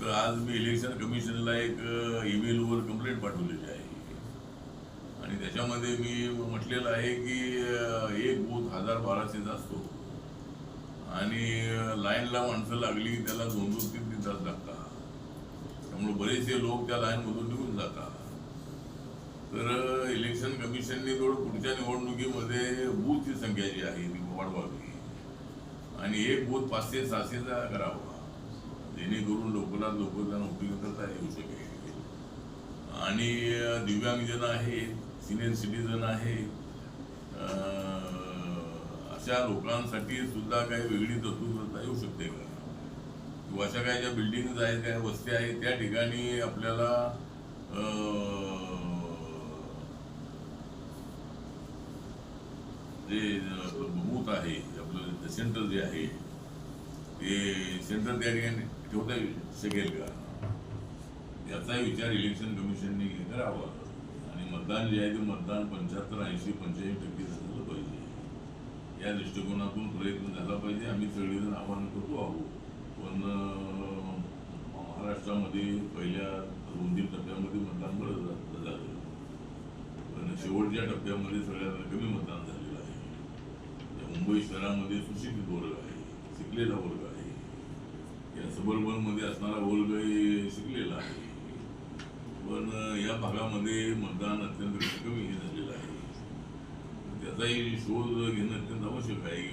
आज मी इलेक्शन कमिशनला एक ईमेलवर कंप्लेंट पाठवलेली आहे आणि त्याच्यामध्ये मी म्हटलेलं आहे की एक बूथ 1200 असतो आणि लाईनला माणसं लागली त्याला 2-3 तास लागतात. त्यामुळे बरेचसे लोक त्या लाईनमधून निघून जातात. तर इलेक्शन कमिशनने थोडं पुढच्या निवडणुकीमध्ये बूथची संख्या जी आहे ती वाढवावी आणि एक बूथ 500-600चा करावा, जेणेकरून लोकांना त्यांना उपयोग करता येऊ शकेल. आणि दिव्यांगजन आहेत, सिनियर सिटीजन आहेत, अशा लोकांसाठी सुद्धा काही वेगळी तरतूद करता येऊ शकते का? किंवा अशा काही ज्या बिल्डिंग आहेत, काही वस्ती आहेत, त्या ठिकाणी आपल्याला जे बूथ आहे आपलं सेंटर जे आहे ते सेंटर त्या ठिकाणी ठेवता शकेल का, याचाही विचार इलेक्शन कमिशनने करावा. आणि मतदान जे आहे ते मतदान 75-80-85% झालं पाहिजे. या दृष्टिकोनातून प्रयत्न झाला पाहिजे. आम्ही सगळेजण आवाहन करतो आहोत. पण महाराष्ट्रामध्ये पहिल्या 2-3 टप्प्यामध्ये मतदान बरं झालं, पण शेवटच्या टप्प्यामध्ये सगळ्यात कमी मतदान झालेलं आहे. मुंबई शहरामध्ये सुशिक्षित वर्ग आहे, शिकलेला वर्ग आहे, या सबर्बनमध्ये असणारा वर्ग शिकलेला आहे, पण या भागामध्ये मतदान अत्यंत कमी झालेलं आहे. त्याचाही शोध घेणं अत्यंत आवश्यक आहे.